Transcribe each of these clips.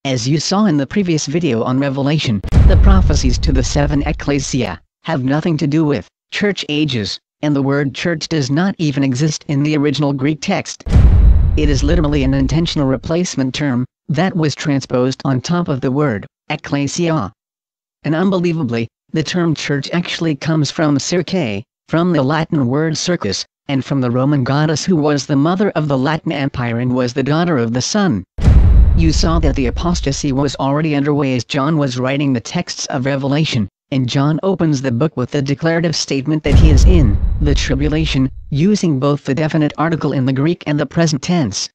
As you saw in the previous video on Revelation, the prophecies to the seven ecclesia have nothing to do with church ages, and the word church does not even exist in the original Greek text. It is literally an intentional replacement term that was transposed on top of the word ecclesia. And unbelievably, the term church actually comes from circe, from the Latin word circus, and from the Roman goddess who was the mother of the Latin Empire and was the daughter of the sun. You saw that the apostasy was already underway as John was writing the texts of Revelation, and John opens the book with the declarative statement that he is in the tribulation, using both the definite article in the Greek and the present tense.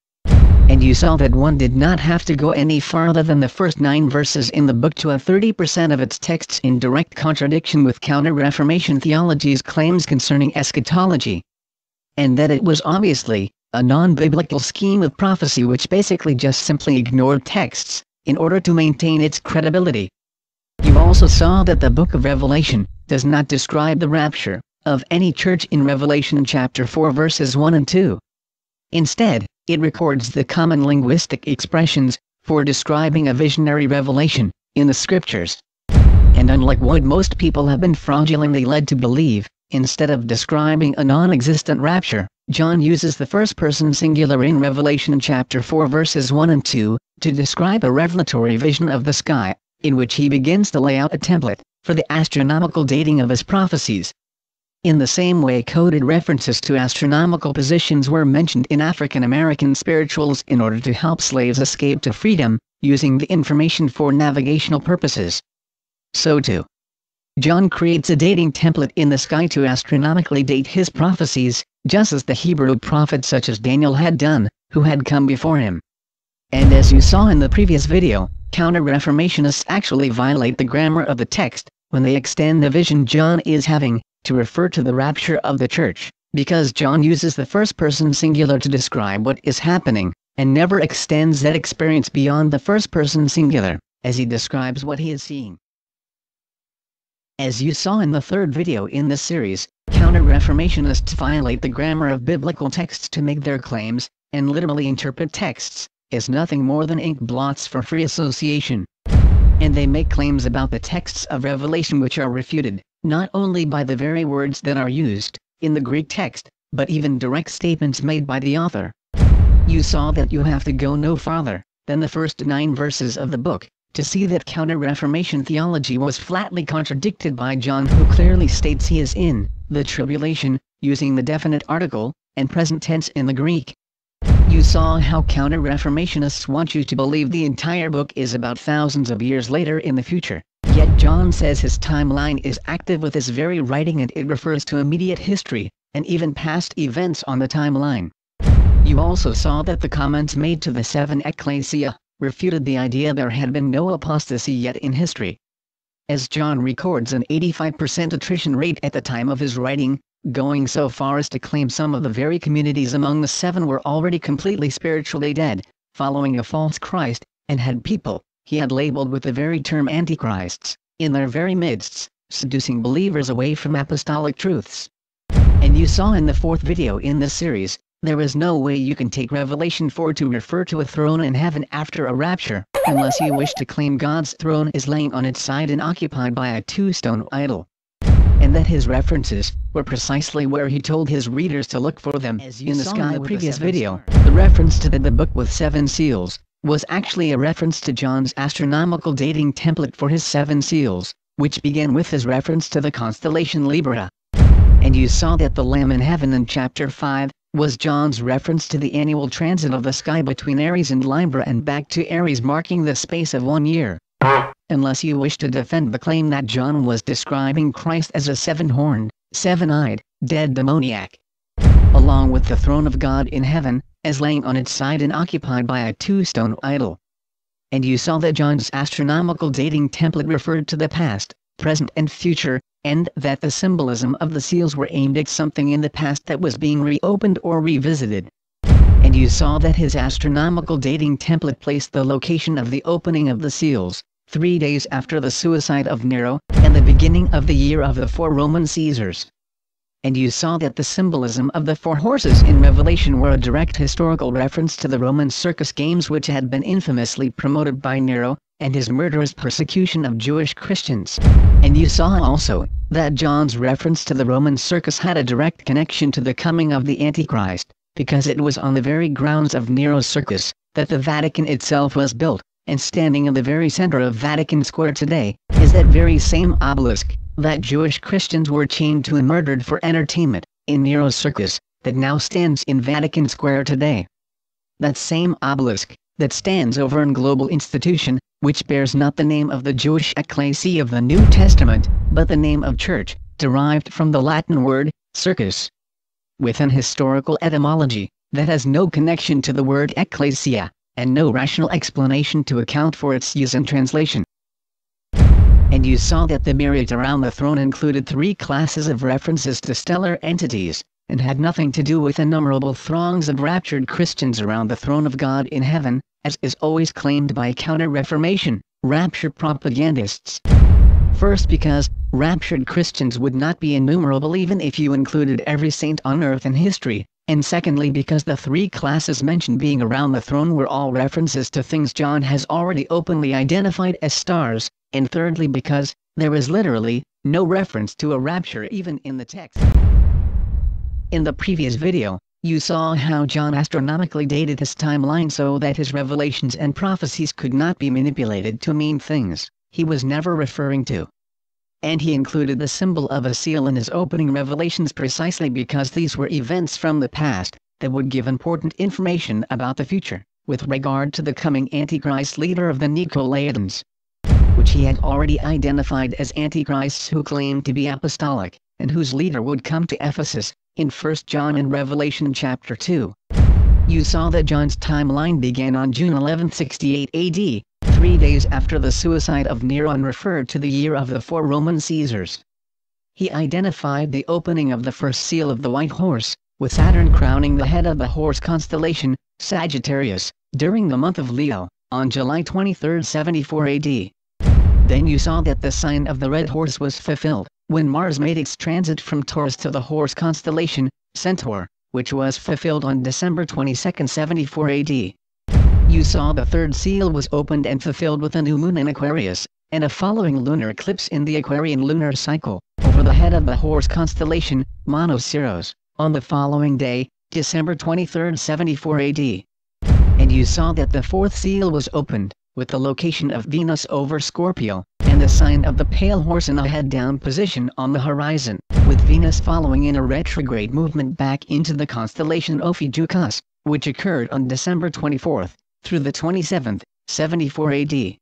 And you saw that one did not have to go any farther than the first 9 verses in the book to have 30% of its texts in direct contradiction with Counter-Reformation theology's claims concerning eschatology. And that it was obviously a non-biblical scheme of prophecy which basically just simply ignored texts in order to maintain its credibility. You also saw that the book of Revelation does not describe the rapture of any church in Revelation chapter 4 verses 1 and 2. Instead, it records the common linguistic expressions for describing a visionary revelation in the scriptures. And unlike what most people have been fraudulently led to believe, instead of describing a non-existent rapture, John uses the first-person singular in Revelation chapter 4 verses 1 and 2, to describe a revelatory vision of the sky, in which he begins to lay out a template for the astronomical dating of his prophecies. In the same way coded references to astronomical positions were mentioned in African American spirituals in order to help slaves escape to freedom, using the information for navigational purposes. So too, John creates a dating template in the sky to astronomically date his prophecies, just as the Hebrew prophets such as Daniel had done, who had come before him. And as you saw in the previous video, Counter-Reformationists actually violate the grammar of the text when they extend the vision John is having to refer to the rapture of the church, because John uses the first-person singular to describe what is happening, and never extends that experience beyond the first-person singular, as he describes what he is seeing. As you saw in the third video in this series, Counter-Reformationists violate the grammar of biblical texts to make their claims, and literally interpret texts as nothing more than ink blots for free association. And they make claims about the texts of Revelation which are refuted, not only by the very words that are used in the Greek text, but even direct statements made by the author. You saw that you have to go no farther than the first 9 verses of the book to see that Counter-Reformation theology was flatly contradicted by John, who clearly states he is in the tribulation, using the definite article and present tense in the Greek. You saw how Counter-Reformationists want you to believe the entire book is about thousands of years later in the future, yet John says his timeline is active with his very writing and it refers to immediate history, and even past events on the timeline. You also saw that the comments made to the 7 ecclesia refuted the idea there had been no apostasy yet in history. As John records an 85% attrition rate at the time of his writing, going so far as to claim some of the very communities among the 7 were already completely spiritually dead, following a false Christ, and had people he had labeled with the very term Antichrists in their very midst, seducing believers away from apostolic truths. And you saw in the 4th video in this series, there is no way you can take Revelation 4 to refer to a throne in heaven after a rapture, unless you wish to claim God's throne is laying on its side and occupied by a 2-stone idol. And that his references were precisely where he told his readers to look for them. As you in the sky in the previous video, the reference to the book with 7 seals was actually a reference to John's astronomical dating template for his 7 seals, which began with his reference to the constellation Libra. And you saw that the Lamb in heaven in chapter 5 was John's reference to the annual transit of the sky between Aries and Libra and back to Aries, marking the space of 1 year. Unless you wish to defend the claim that John was describing Christ as a 7-horned, 7-eyed, dead demoniac, along with the throne of God in heaven, as laying on its side and occupied by a 2-stone idol. And you saw that John's astronomical dating template referred to the past, present and future, and that the symbolism of the seals were aimed at something in the past that was being reopened or revisited. And you saw that his astronomical dating template placed the location of the opening of the seals 3 days after the suicide of Nero, and the beginning of the year of the 4 Roman Caesars. and you saw that the symbolism of the four horses in Revelation were a direct historical reference to the Roman circus games which had been infamously promoted by Nero, and his murderous persecution of Jewish Christians. And you saw also, that John's reference to the Roman circus had a direct connection to the coming of the Antichrist, because it was on the very grounds of Nero's circus, that the Vatican itself was built, and standing in the very center of Vatican Square today, is that very same obelisk, that Jewish Christians were chained to and murdered for entertainment, in Nero's circus, that now stands in Vatican Square today. That same obelisk, that stands over an global institution, which bears not the name of the Jewish ecclesia of the New Testament, but the name of church, derived from the Latin word, circus. With an historical etymology, that has no connection to the word ecclesia, and no rational explanation to account for its use in translation. And you saw that the myriads around the throne included three classes of references to stellar entities, and had nothing to do with innumerable throngs of raptured Christians around the throne of God in heaven, as is always claimed by counter-Reformation, rapture propagandists. First, because raptured Christians would not be innumerable even if you included every saint on earth in history, and secondly because the three classes mentioned being around the throne were all references to things John has already openly identified as stars, and thirdly because there is literally no reference to a rapture even in the text. In the previous video, you saw how John astronomically dated his timeline so that his revelations and prophecies could not be manipulated to mean things he was never referring to. And he included the symbol of a seal in his opening revelations precisely because these were events from the past that would give important information about the future, with regard to the coming Antichrist leader of the Nicolaitans, which he had already identified as Antichrists who claimed to be apostolic, and whose leader would come to Ephesus, in 1 John and Revelation chapter 2. You saw that John's timeline began on June 11, 68 AD, 3 days after the suicide of Nero, and referred to the year of the 4 Roman Caesars. He identified the opening of the first seal of the white horse, with Saturn crowning the head of the horse constellation, Sagittarius, during the month of Leo, on July 23, 74 AD. Then you saw that the sign of the red horse was fulfilled, when Mars made its transit from Taurus to the horse constellation, Centaur, which was fulfilled on December 22, 74 AD. You saw the third seal was opened and fulfilled with a new moon in Aquarius, and a following lunar eclipse in the Aquarian lunar cycle, over the head of the horse constellation, Monoceros, on the following day, December 23, 74 AD. And you saw that the fourth seal was opened, with the location of Venus over Scorpio, and the sign of the pale horse in a head-down position on the horizon, with Venus following in a retrograde movement back into the constellation Ophiuchus, which occurred on December 24, through the 27th, 74 AD.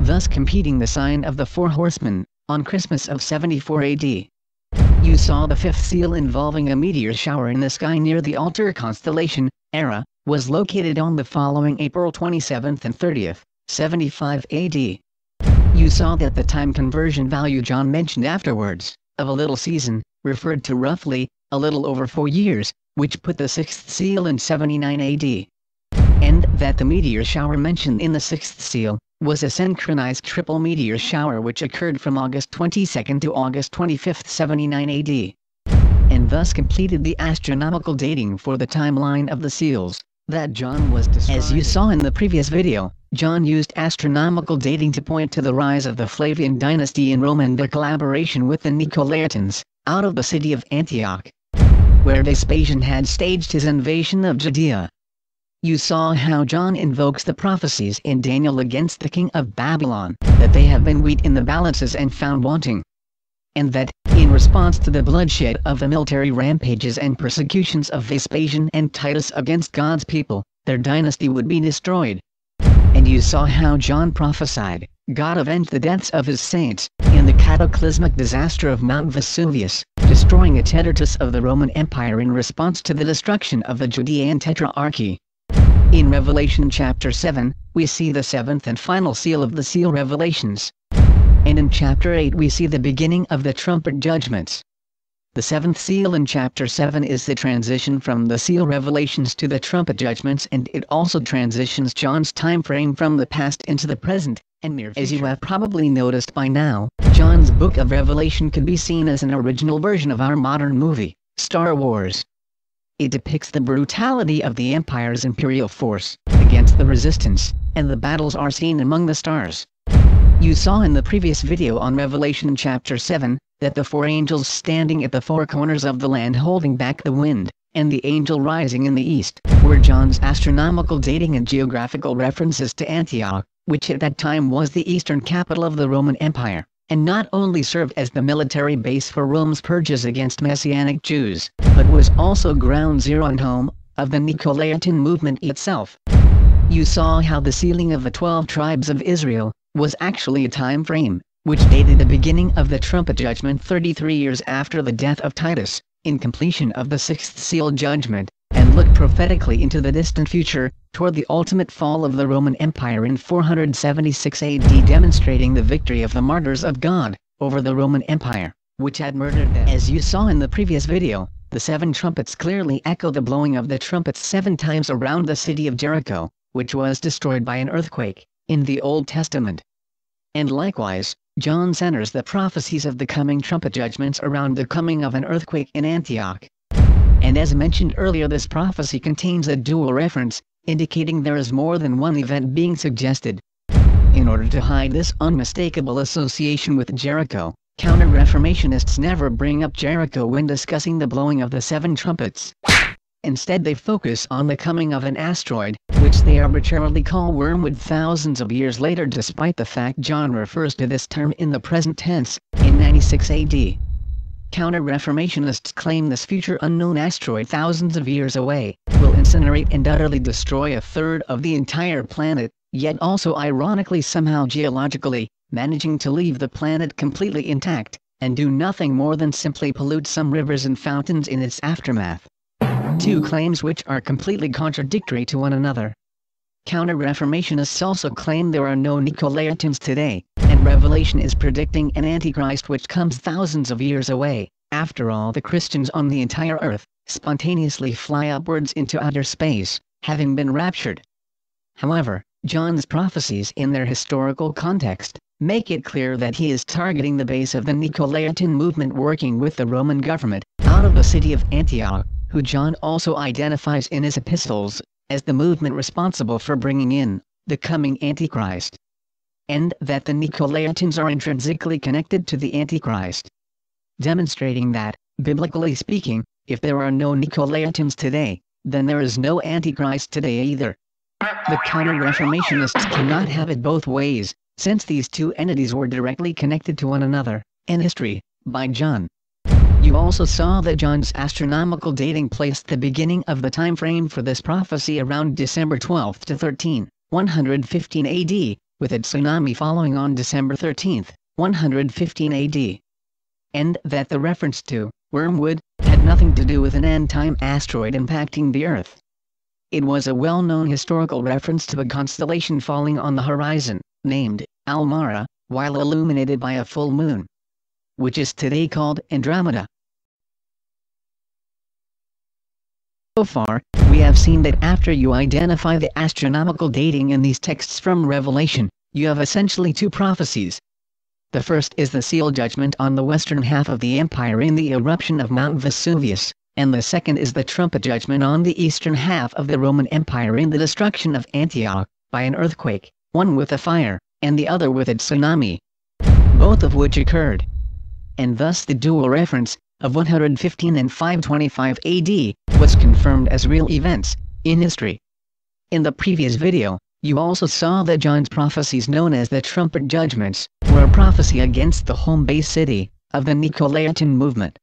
Thus completing the sign of the 4 horsemen, on Christmas of 74 AD. You saw the fifth seal involving a meteor shower in the sky near the Altar constellation, Era, was located on the following April 27th and 30th, 75 AD. You saw that the time conversion value John mentioned afterwards, of a little season, referred to roughly, a little over 4 years, which put the sixth seal in 79 AD. And that the meteor shower mentioned in the sixth seal, was a synchronized triple meteor shower which occurred from August 22 to August 25, 79 AD. And thus completed the astronomical dating for the timeline of the seals, that John was describing. As you saw in the previous video, John used astronomical dating to point to the rise of the Flavian dynasty in Rome and their collaboration with the Nicolaitans, out of the city of Antioch, where Vespasian had staged his invasion of Judea. You saw how John invokes the prophecies in Daniel against the king of Babylon, that they have been weighed in the balances and found wanting. And that, in response to the bloodshed of the military rampages and persecutions of Vespasian and Titus against God's people, their dynasty would be destroyed. And you saw how John prophesied, God avenged the deaths of his saints, in the cataclysmic disaster of Mount Vesuvius, destroying a tetrarchus of the Roman Empire in response to the destruction of the Judean Tetrarchy. In Revelation chapter 7, we see the seventh and final seal of the seal revelations. And in chapter 8 we see the beginning of the trumpet judgments. The seventh seal in chapter 7 is the transition from the seal revelations to the trumpet judgments, and it also transitions John's time frame from the past into the present, and near future. As you have probably noticed by now, John's Book of Revelation could be seen as an original version of our modern movie, Star Wars. It depicts the brutality of the Empire's imperial force against the resistance, and the battles are seen among the stars. You saw in the previous video on Revelation chapter 7, that the four angels standing at the four corners of the land holding back the wind, and the angel rising in the east, were John's astronomical dating and geographical references to Antioch, which at that time was the eastern capital of the Roman Empire, and not only served as the military base for Rome's purges against Messianic Jews, but was also ground zero and home of the Nicolaitan movement itself. You saw how the sealing of the 12 tribes of Israel was actually a time frame, which dated the beginning of the trumpet judgment 33 years after the death of Titus, in completion of the sixth seal judgment, and looked prophetically into the distant future, toward the ultimate fall of the Roman Empire in 476 AD, demonstrating the victory of the martyrs of God over the Roman Empire, which had murdered them. As you saw in the previous video, the 7 trumpets clearly echo the blowing of the trumpets 7 times around the city of Jericho, which was destroyed by an earthquake, in the Old Testament. And likewise, John centers the prophecies of the coming trumpet judgments around the coming of an earthquake in Antioch. And as mentioned earlier, this prophecy contains a dual reference, indicating there is more than one event being suggested. In order to hide this unmistakable association with Jericho, counter-reformationists never bring up Jericho when discussing the blowing of the 7 trumpets. Instead they focus on the coming of an asteroid, which they arbitrarily call Wormwood thousands of years later, despite the fact John refers to this term in the present tense, in 96 AD. Counter-reformationists claim this future unknown asteroid thousands of years away will incinerate and utterly destroy a third of the entire planet, yet also ironically somehow geologically, managing to leave the planet completely intact, and do nothing more than simply pollute some rivers and fountains in its aftermath. 2 claims which are completely contradictory to one another. Counter-reformationists also claim there are no Nicolaitans today, and Revelation is predicting an Antichrist which comes thousands of years away. After all, the Christians on the entire earth spontaneously fly upwards into outer space, having been raptured. However, John's prophecies in their historical context make it clear that he is targeting the base of the Nicolaitan movement working with the Roman government out of the city of Antioch, who John also identifies in his epistles as the movement responsible for bringing in the coming Antichrist. And that the Nicolaitans are intrinsically connected to the Antichrist. Demonstrating that, biblically speaking, if there are no Nicolaitans today, then there is no Antichrist today either. The counter-reformationists cannot have it both ways, since these 2 entities were directly connected to one another, in history, by John. You also saw that John's astronomical dating placed the beginning of the time frame for this prophecy around December 12 to 13, 115 AD, with a tsunami following on December 13, 115 AD. And that the reference to Wormwood had nothing to do with an end-time asteroid impacting the Earth. It was a well-known historical reference to a constellation falling on the horizon, named Almara, while illuminated by a full moon, which is today called Andromeda. So far, we have seen that after you identify the astronomical dating in these texts from Revelation, you have essentially 2 prophecies. The first is the seal judgment on the western half of the empire in the eruption of Mount Vesuvius, and the second is the trumpet judgment on the eastern half of the Roman Empire in the destruction of Antioch, by an earthquake, one with a fire, and the other with a tsunami, both of which occurred. And thus the dual reference, of 115 and 525 AD, was confirmed as real events, in history. In the previous video, you also saw that John's prophecies known as the trumpet judgments, were a prophecy against the home base city, of the Nicolaitan movement.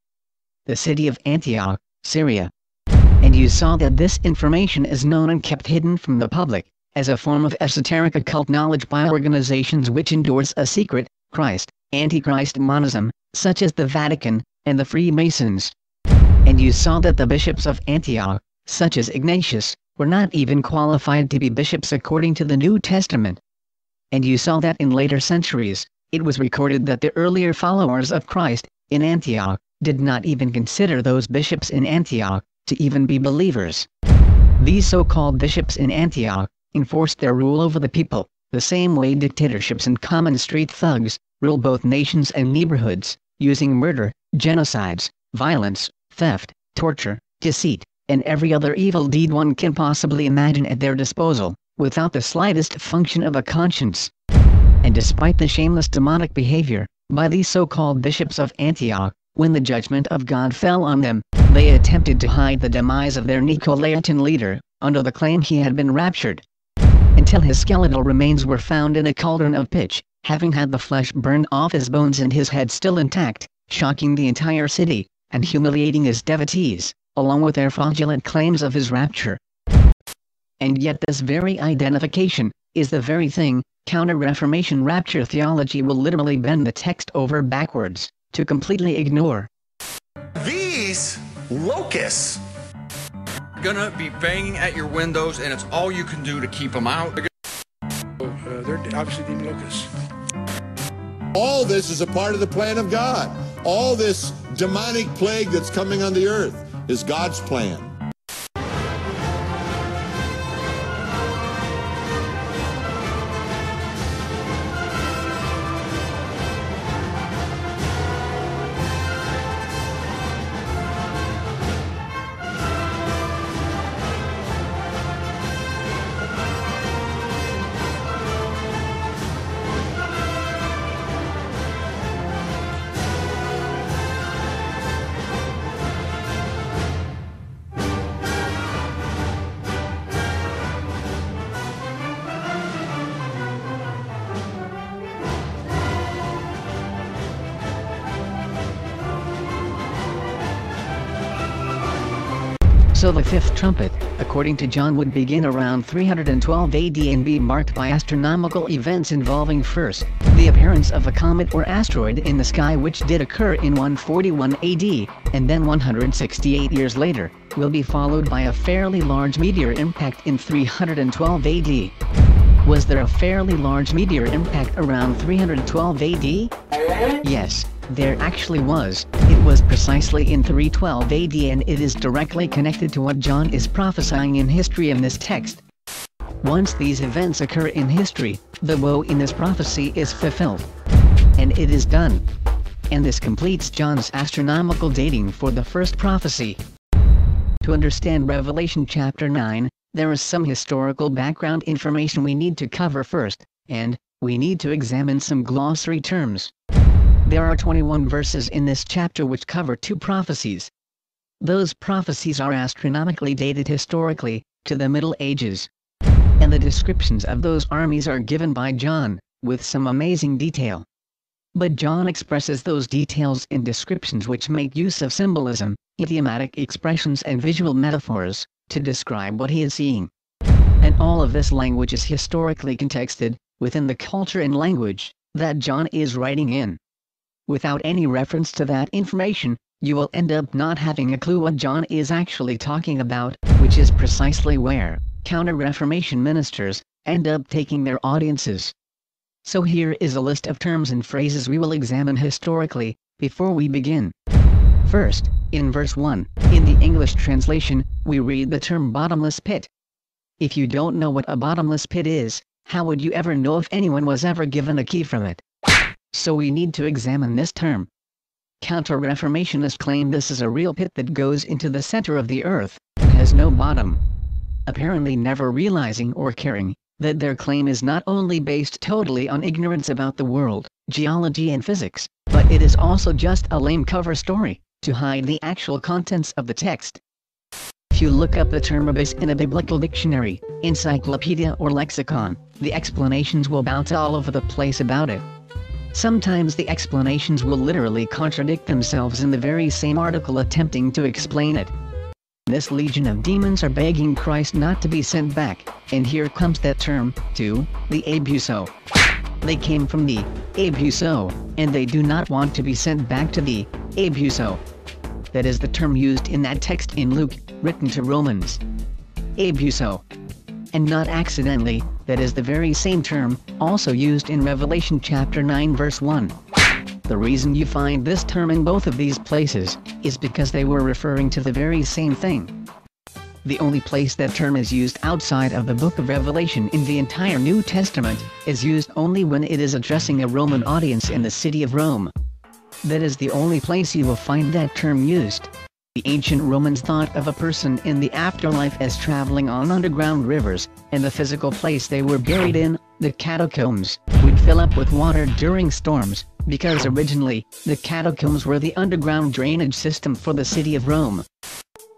The city of Antioch, Syria. And you saw that this information is known and kept hidden from the public, as a form of esoteric occult knowledge by organizations which endorse a secret, Antichrist monism, such as the Vatican, and the Freemasons. And you saw that the bishops of Antioch, such as Ignatius, were not even qualified to be bishops according to the New Testament. And you saw that in later centuries, it was recorded that the earlier followers of Christ, in Antioch, did not even consider those bishops in Antioch to even be believers. These so-called bishops in Antioch enforced their rule over the people, the same way dictatorships and common street thugs rule both nations and neighborhoods, using murder, genocides, violence, theft, torture, deceit, and every other evil deed one can possibly imagine at their disposal, without the slightest function of a conscience. And despite the shameless demonic behavior by these so-called bishops of Antioch, when the judgment of God fell on them, they attempted to hide the demise of their Nicolaitan leader, under the claim he had been raptured, until his skeletal remains were found in a cauldron of pitch, having had the flesh burned off his bones and his head still intact, shocking the entire city, and humiliating his devotees, along with their fraudulent claims of his rapture. And yet this very identification is the very thing Counter-Reformation rapture theology will literally bend the text over backwards to completely ignore. These locusts gonna be banging at your windows, and it's all you can do to keep them out. They're obviously demon locusts. All this is a part of the plan of God. All this demonic plague that's coming on the earth is God's plan. So the fifth trumpet, according to John, would begin around 312 AD and be marked by astronomical events involving first, the appearance of a comet or asteroid in the sky, which did occur in 141 AD, and then 168 years later, will be followed by a fairly large meteor impact in 312 AD. Was there a fairly large meteor impact around 312 AD? Yes, there actually was. It was precisely in 312 AD, and it is directly connected to what John is prophesying in history in this text. Once these events occur in history, the woe in this prophecy is fulfilled. And it is done. And this completes John's astronomical dating for the first prophecy. To understand Revelation chapter 9, there is some historical background information we need to cover first, and we need to examine some glossary terms. There are 21 verses in this chapter which cover two prophecies. Those prophecies are astronomically dated historically, to the Middle Ages. And the descriptions of those armies are given by John, with some amazing detail. But John expresses those details in descriptions which make use of symbolism, idiomatic expressions and visual metaphors, to describe what he is seeing. And all of this language is historically contexted, within the culture and language that John is writing in. Without any reference to that information, you will end up not having a clue what John is actually talking about, which is precisely where Counter-Reformation ministers end up taking their audiences. So here is a list of terms and phrases we will examine historically, before we begin. First, in verse 1, in the English translation, we read the term bottomless pit. If you don't know what a bottomless pit is, how would you ever know if anyone was ever given a key from it? So we need to examine this term. Counter-Reformationists claim this is a real pit that goes into the center of the earth, and has no bottom. Apparently never realizing or caring that their claim is not only based totally on ignorance about the world, geology and physics, but it is also just a lame cover story, to hide the actual contents of the text. If you look up the term abyss in a biblical dictionary, encyclopedia or lexicon, the explanations will bounce all over the place about it. Sometimes the explanations will literally contradict themselves in the very same article attempting to explain it. This legion of demons are begging Christ not to be sent back, and here comes that term, to the abuso. They came from the abuso, and they do not want to be sent back to the abuso. That is the term used in that text in Luke, written to Romans. Abuso. And not accidentally, that is the very same term, also used in Revelation chapter 9 verse 1. The reason you find this term in both of these places, is because they were referring to the very same thing. The only place that term is used outside of the book of Revelation in the entire New Testament is used only when it is addressing a Roman audience in the city of Rome. That is the only place you will find that term used. The ancient Romans thought of a person in the afterlife as traveling on underground rivers, and the physical place they were buried in, the catacombs, would fill up with water during storms, because originally, the catacombs were the underground drainage system for the city of Rome.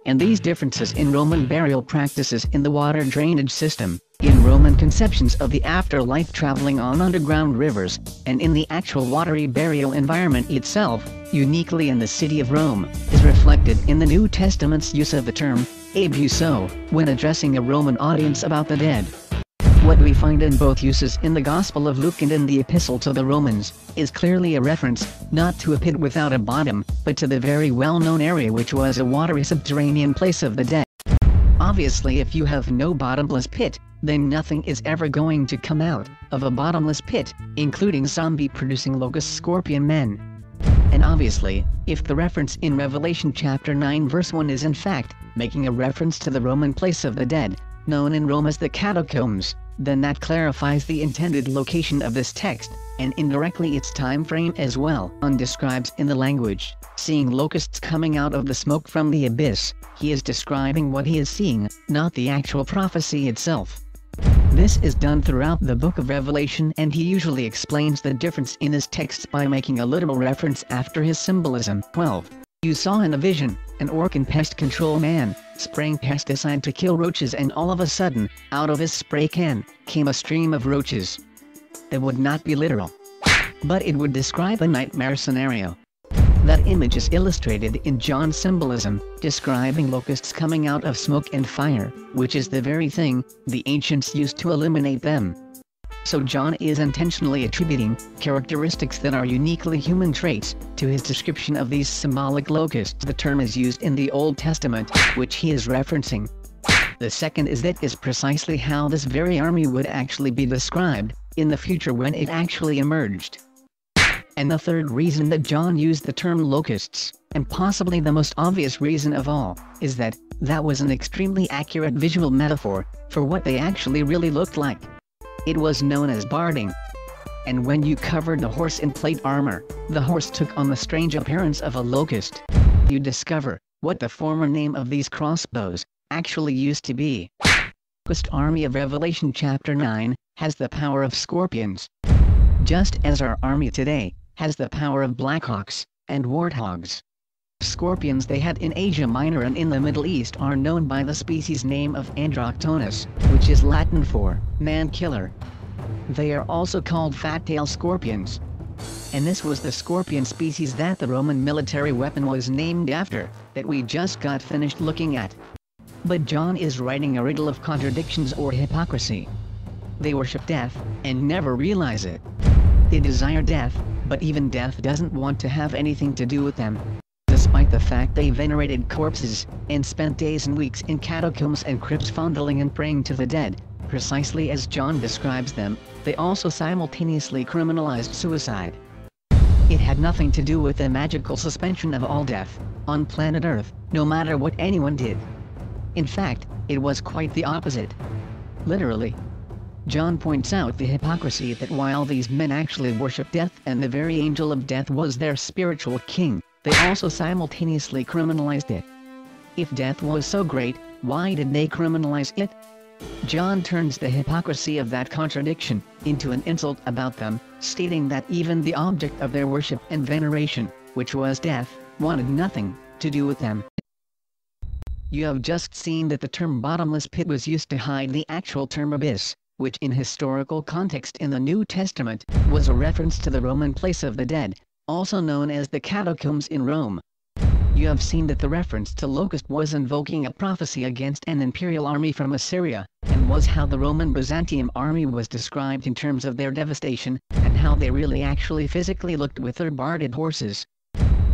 And these differences in Roman burial practices in the water drainage system, in Roman conceptions of the afterlife traveling on underground rivers, and in the actual watery burial environment itself, uniquely in the city of Rome, is reflected in the New Testament's use of the term, abuso, when addressing a Roman audience about the dead. What we find in both uses in the Gospel of Luke and in the Epistle to the Romans, is clearly a reference, not to a pit without a bottom, but to the very well-known area which was a watery subterranean place of the dead. Obviously, if you have no bottomless pit, then nothing is ever going to come out of a bottomless pit, including zombie-producing locust scorpion men. And obviously, if the reference in Revelation chapter 9 verse 1 is in fact, making a reference to the Roman place of the dead, known in Rome as the catacombs, then that clarifies the intended location of this text, and indirectly its time frame as well. John describes in the language, seeing locusts coming out of the smoke from the abyss. He is describing what he is seeing, not the actual prophecy itself. This is done throughout the book of Revelation, and he usually explains the difference in his texts by making a literal reference after his symbolism. 12. You saw in a vision, an orc pest control man, spraying pesticide to kill roaches, and all of a sudden, out of his spray can, came a stream of roaches. That would not be literal, but it would describe a nightmare scenario. That image is illustrated in John's symbolism, describing locusts coming out of smoke and fire, which is the very thing the ancients used to eliminate them. So John is intentionally attributing characteristics that are uniquely human traits to his description of these symbolic locusts. The term is used in the Old Testament, which he is referencing. The second is that is precisely how this very army would actually be described in the future when it actually emerged. And the third reason that John used the term locusts, and possibly the most obvious reason of all, is that that was an extremely accurate visual metaphor for what they actually really looked like. It was known as barding. And when you covered the horse in plate armor, the horse took on the strange appearance of a locust. You discover what the former name of these crossbows actually used to be. The locust army of Revelation chapter 9 has the power of scorpions, just as our army today has the power of blackhawks and warthogs. Scorpions they had in Asia Minor and in the Middle East are known by the species name of Androctonus, which is Latin for man-killer. They are also called fat-tail scorpions. And this was the scorpion species that the Roman military weapon was named after, that we just got finished looking at. But John is writing a riddle of contradictions or hypocrisy. They worship death, and never realize it. They desire death, but even death doesn't want to have anything to do with them. Despite the fact they venerated corpses, and spent days and weeks in catacombs and crypts fondling and praying to the dead, precisely as John describes them, they also simultaneously criminalized suicide. It had nothing to do with the magical suspension of all death, on planet Earth, no matter what anyone did. In fact, it was quite the opposite. Literally. John points out the hypocrisy that while these men actually worship death and the very angel of death was their spiritual king, they also simultaneously criminalized it. If death was so great, why did they criminalize it? John turns the hypocrisy of that contradiction into an insult about them, stating that even the object of their worship and veneration, which was death, wanted nothing to do with them. You have just seen that the term bottomless pit was used to hide the actual term abyss, which in historical context in the New Testament, was a reference to the Roman place of the dead, also known as the catacombs in Rome. You have seen that the reference to locust was invoking a prophecy against an imperial army from Assyria, and was how the Roman Byzantium army was described in terms of their devastation, and how they really actually physically looked with their barded horses.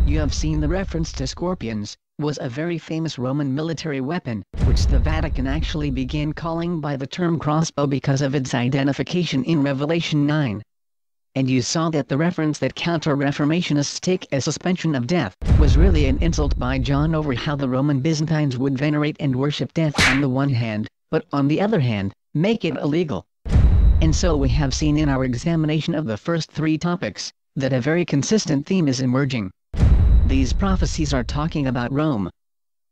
You have seen the reference to scorpions, was a very famous Roman military weapon, which the Vatican actually began calling by the term crossbow because of its identification in Revelation 9. and you saw that the reference that counter-reformationists take as suspension of death was really an insult by John over how the Roman Byzantines would venerate and worship death on the one hand, but on the other hand, make it illegal. And so we have seen in our examination of the first 3 topics, that a very consistent theme is emerging. These prophecies are talking about Rome.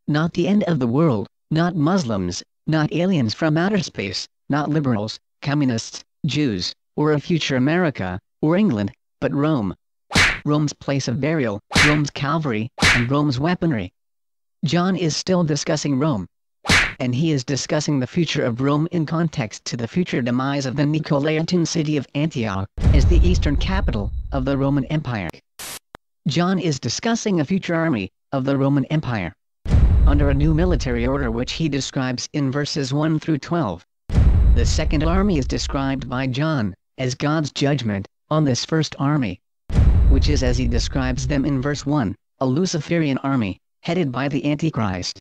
Not the end of the world, not Muslims, not aliens from outer space, not liberals, communists, Jews, or a future America, or England, but Rome. Rome's place of burial, Rome's Calvary, and Rome's weaponry. John is still discussing Rome. And he is discussing the future of Rome in context to the future demise of the Nicolaitan city of Antioch, as the eastern capital of the Roman Empire. John is discussing a future army of the Roman Empire, under a new military order which he describes in verses 1 through 12. The second army is described by John as God's judgment on this first army, which is, as he describes them in verse 1, a Luciferian army, headed by the Antichrist.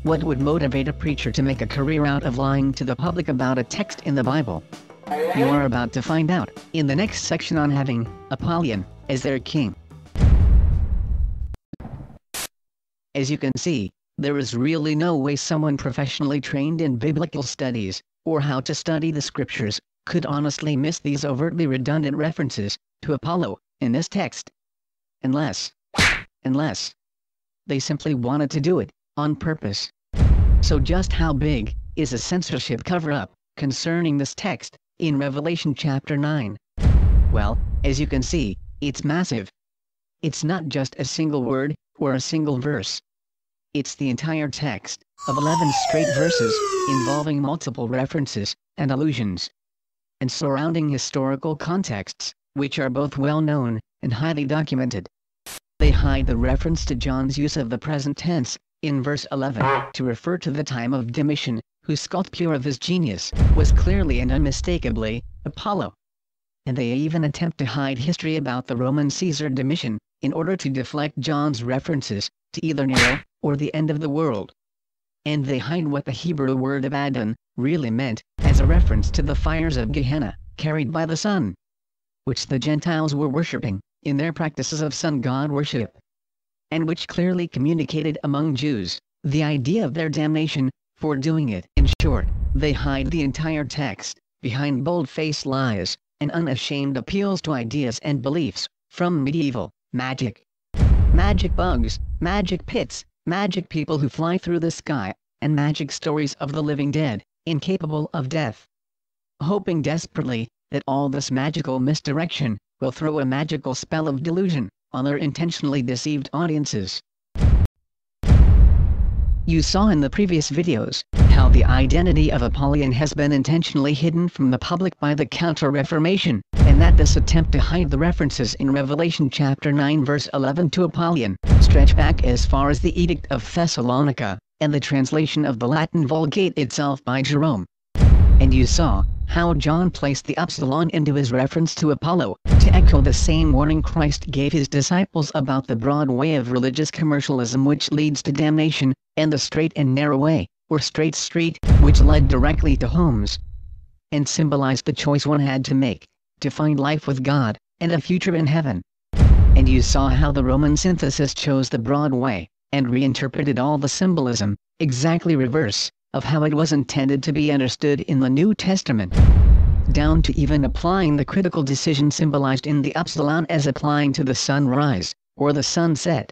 What would motivate a preacher to make a career out of lying to the public about a text in the Bible? You are about to find out in the next section on having Apollyon as their king. As you can see, there is really no way someone professionally trained in biblical studies, or how to study the scriptures, could honestly miss these overtly redundant references to Apollo in this text. Unless they simply wanted to do it on purpose. So just how big is a censorship cover-up concerning this text in Revelation chapter 9? Well, as you can see, it's massive. It's not just a single word or a single verse. It's the entire text of 11 straight verses involving multiple references and allusions and surrounding historical contexts, which are both well known and highly documented. They hide the reference to John's use of the present tense in verse 11 to refer to the time of Domitian, whose sculpture of his genius was clearly and unmistakably Apollo. And they even attempt to hide history about the Roman Caesar Domitian in order to deflect John's references to either Nero or the end of the world. And they hide what the Hebrew word Abaddon really meant as a reference to the fires of Gehenna carried by the sun, which the Gentiles were worshipping in their practices of sun god worship, and which clearly communicated among Jews the idea of their damnation for doing it. In short, they hide the entire text behind bold-faced lies and unashamed appeals to ideas and beliefs from medieval magic, magic bugs, magic pits, magic people who fly through the sky, and magic stories of the living dead, incapable of death, hoping desperately that all this magical misdirection will throw a magical spell of delusion on their intentionally deceived audiences. You saw in the previous videos how the identity of Apollyon has been intentionally hidden from the public by the Counter-Reformation, and that this attempt to hide the references in Revelation chapter 9 verse 11 to Apollyon stretch back as far as the Edict of Thessalonica, and the translation of the Latin Vulgate itself by Jerome. And you saw how John placed the upsilon into his reference to Apollo, to echo the same warning Christ gave his disciples about the broad way of religious commercialism which leads to damnation, and the straight and narrow way, or straight street, which led directly to homes, and symbolized the choice one had to make, to find life with God, and a future in heaven. And you saw how the Roman synthesis chose the broad way, and reinterpreted all the symbolism, exactly reverse of how it was intended to be understood in the New Testament, down to even applying the critical decision symbolized in the upsilon as applying to the sunrise, or the sunset.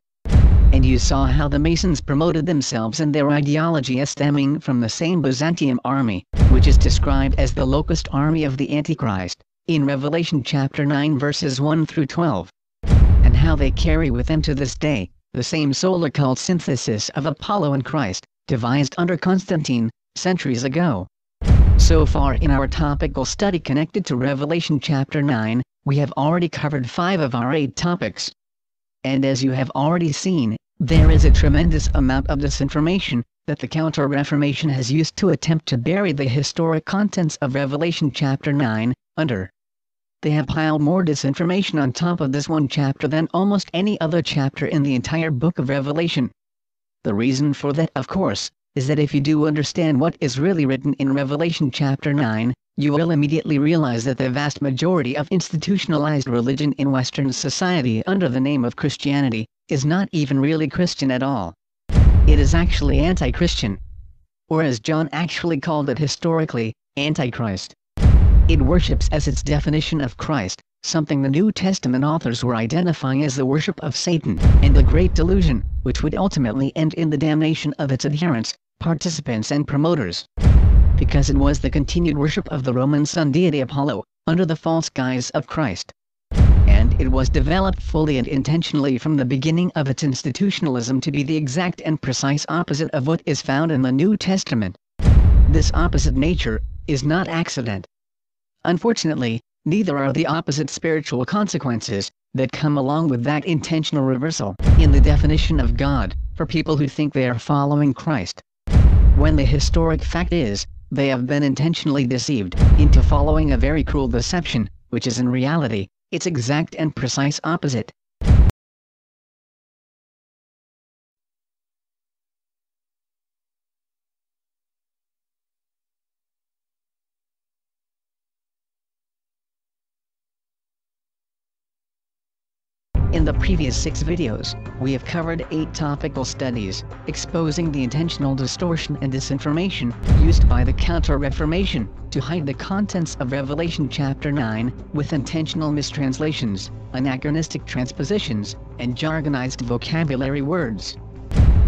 And you saw how the Masons promoted themselves and their ideology as stemming from the same Byzantium army, which is described as the locust army of the Antichrist, in Revelation chapter 9 verses 1 through 12. And how they carry with them to this day, the same solar cult synthesis of Apollo and Christ, devised under Constantine, centuries ago. So far in our topical study connected to Revelation chapter 9, we have already covered 5 of our 8 topics. And as you have already seen, there is a tremendous amount of disinformation that the Counter-Reformation has used to attempt to bury the historic contents of Revelation chapter 9 under. They have piled more disinformation on top of this one chapter than almost any other chapter in the entire book of Revelation. The reason for that, of course, is that if you do understand what is really written in Revelation chapter 9, you will immediately realize that the vast majority of institutionalized religion in Western society under the name of Christianity is not even really Christian at all. It is actually anti-Christian. Or as John actually called it historically, Antichrist. It worships as its definition of Christ, something the New Testament authors were identifying as the worship of Satan, and the great delusion, which would ultimately end in the damnation of its adherents, participants and promoters. Because it was the continued worship of the Roman sun deity Apollo, under the false guise of Christ. And it was developed fully and intentionally from the beginning of its institutionalism to be the exact and precise opposite of what is found in the New Testament. This opposite nature is not accident. Unfortunately, neither are the opposite spiritual consequences that come along with that intentional reversal in the definition of God for people who think they are following Christ. When the historic fact is, they have been intentionally deceived into following a very cruel deception, which is in reality its exact and precise opposite. In the previous 6 videos, we have covered 8 topical studies, exposing the intentional distortion and disinformation used by the Counter-Reformation to hide the contents of Revelation chapter 9 with intentional mistranslations, anachronistic transpositions, and jargonized vocabulary words.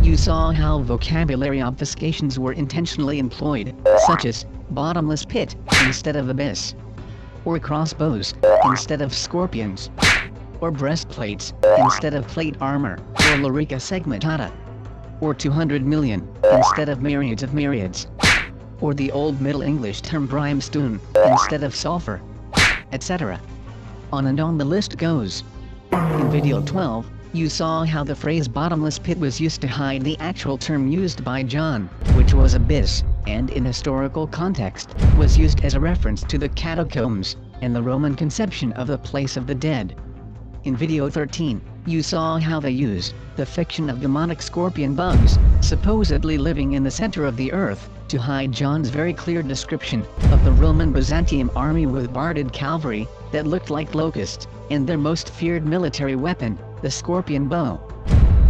You saw how vocabulary obfuscations were intentionally employed, such as bottomless pit instead of abyss, or crossbows instead of scorpions, or breastplates instead of plate armor, or lorica segmentata, or 200 million instead of myriads of myriads, or the Old Middle English term brimstone instead of sulfur, etc. On and on the list goes. In video 12, you saw how the phrase bottomless pit was used to hide the actual term used by John, which was abyss, and in historical context, was used as a reference to the catacombs and the Roman conception of the place of the dead. In video 13, you saw how they use the fiction of demonic scorpion bugs, supposedly living in the center of the earth, to hide John's very clear description of the Roman Byzantium army with barded cavalry that looked like locusts, and their most feared military weapon, the scorpion bow.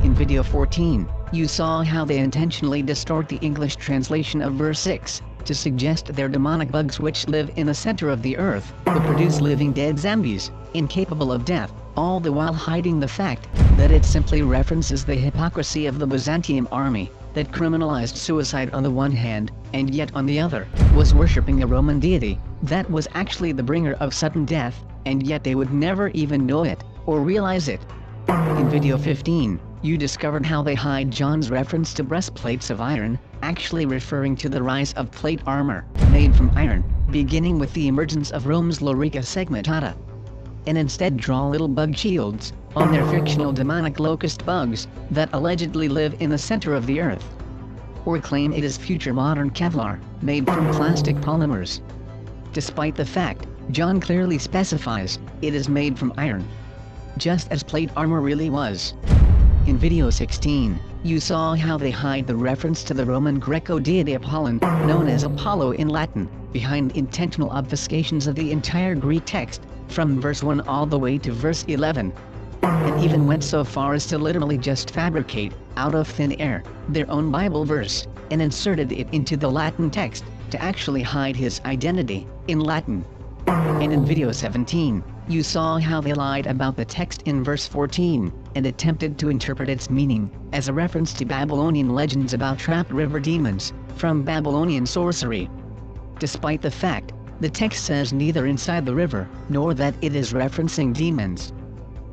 In video 14, you saw how they intentionally distort the English translation of verse 6, to suggest they're demonic bugs which live in the center of the earth, but produce living dead zombies, incapable of death, all the while hiding the fact that it simply references the hypocrisy of the Byzantium army, that criminalized suicide on the one hand, and yet on the other, was worshipping a Roman deity, that was actually the bringer of sudden death, and yet they would never even know it, or realize it. In video 15, you discovered how they hide John's reference to breastplates of iron, actually referring to the rise of plate armor, made from iron, beginning with the emergence of Rome's lorica segmentata, and instead draw little bug shields on their fictional demonic locust bugs that allegedly live in the center of the earth. Or claim it is future modern Kevlar, made from plastic polymers. Despite the fact, John clearly specifies, it is made from iron. Just as plate armor really was. In video 16, you saw how they hide the reference to the Roman Greco deity Apollon, known as Apollo in Latin, behind intentional obfuscations of the entire Greek text, from verse 1 all the way to verse 11. And even went so far as to literally just fabricate, out of thin air, their own Bible verse, and inserted it into the Latin text, to actually hide his identity, in Latin. And in video 17, you saw how they lied about the text in verse 14, and attempted to interpret its meaning, as a reference to Babylonian legends about trapped river demons, from Babylonian sorcery. Despite the fact, the text says neither inside the river, nor that it is referencing demons.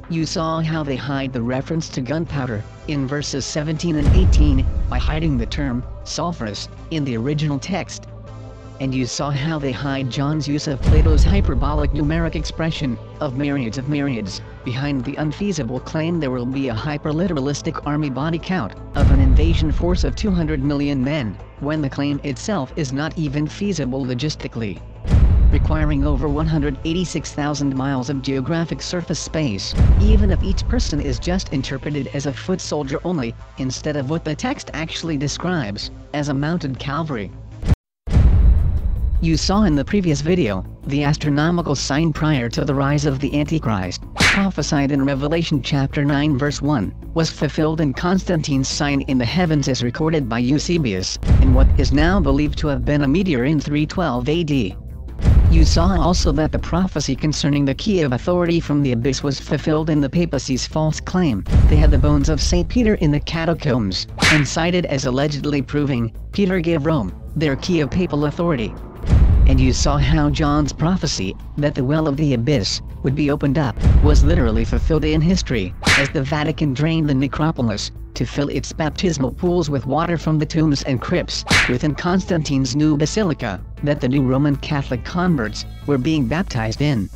You saw how they hide the reference to gunpowder, in verses 17 and 18, by hiding the term, sulfurous, in the original text. And you saw how they hide John's use of Plato's hyperbolic numeric expression, of myriads, behind the unfeasible claim there will be a hyperliteralistic army body count, of an invasion force of 200 million men, when the claim itself is not even feasible logistically, requiring over 186,000 miles of geographic surface space, even if each person is just interpreted as a foot soldier only, instead of what the text actually describes, as a mounted cavalry. You saw in the previous video, the astronomical sign prior to the rise of the Antichrist, prophesied in Revelation chapter 9 verse 1, was fulfilled in Constantine's sign in the heavens as recorded by Eusebius, in what is now believed to have been a meteor in 312 AD. You saw also that the prophecy concerning the key of authority from the abyss was fulfilled in the papacy's false claim. They had the bones of St. Peter in the catacombs, and cited as allegedly proving, Peter gave Rome their key of papal authority. And you saw how John's prophecy, that the well of the abyss would be opened up, was literally fulfilled in history, as the Vatican drained the necropolis to fill its baptismal pools with water from the tombs and crypts within Constantine's new basilica, that the new Roman Catholic converts were being baptized in.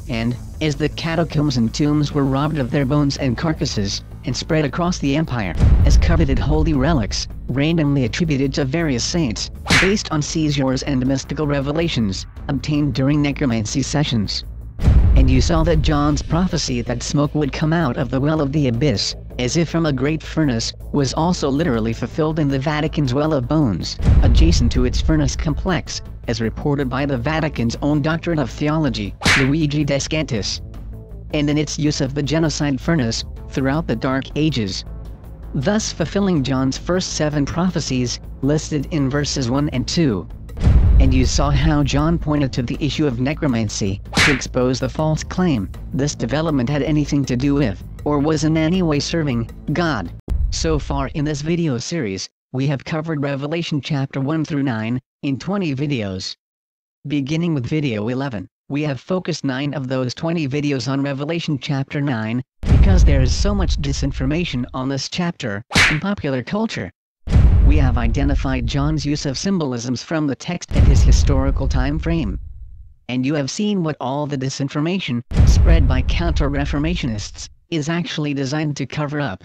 And, as the catacombs and tombs were robbed of their bones and carcasses, and spread across the empire, as coveted holy relics, randomly attributed to various saints, based on seizures and mystical revelations, obtained during necromancy sessions. And you saw that John's prophecy that smoke would come out of the well of the abyss, as if from a great furnace, was also literally fulfilled in the Vatican's well of bones, adjacent to its furnace complex, as reported by the Vatican's own doctrine of theology, Luigi Descantis, and in its use of the genocide furnace, throughout the Dark Ages, thus fulfilling John's first 7 prophecies, listed in verses 1 and 2. And you saw how John pointed to the issue of necromancy, to expose the false claim this development had anything to do with, or was in any way serving, God. So far in this video series, we have covered Revelation chapter 1 through 9, in 20 videos. Beginning with video 11, we have focused 9 of those 20 videos on Revelation chapter 9, because there is so much disinformation on this chapter, in popular culture. We have identified John's use of symbolisms from the text and his historical time frame. And you have seen what all the disinformation, spread by counter-reformationists, is actually designed to cover up.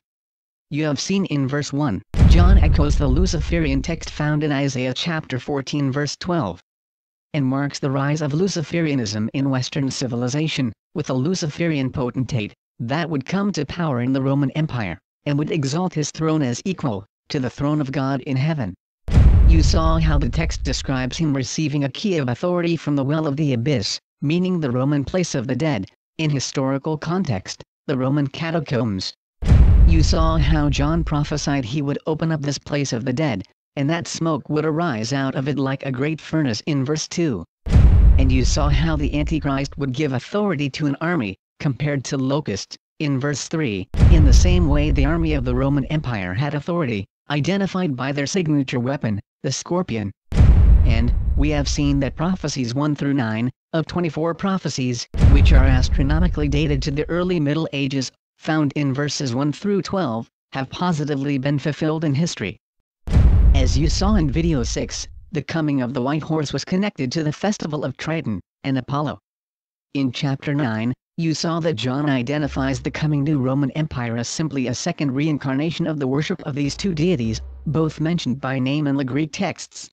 You have seen in verse 1, John echoes the Luciferian text found in Isaiah chapter 14 verse 12. And marks the rise of Luciferianism in Western civilization, with a Luciferian potentate, that would come to power in the Roman Empire, and would exalt his throne as equal to the throne of God in heaven. You saw how the text describes him receiving a key of authority from the well of the abyss, meaning the Roman place of the dead, in historical context, the Roman catacombs. You saw how John prophesied he would open up this place of the dead, and that smoke would arise out of it like a great furnace in verse 2. And you saw how the Antichrist would give authority to an army, compared to locusts, in verse 3, in the same way the army of the Roman Empire had authority, identified by their signature weapon, the scorpion. And, we have seen that prophecies 1 through 9, of 24 prophecies, which are astronomically dated to the early Middle Ages, found in verses 1 through 12, have positively been fulfilled in history. As you saw in video 6, the coming of the white horse was connected to the festival of Triton and Apollo. In chapter 9, you saw that John identifies the coming new Roman Empire as simply a second reincarnation of the worship of these two deities, both mentioned by name in the Greek texts.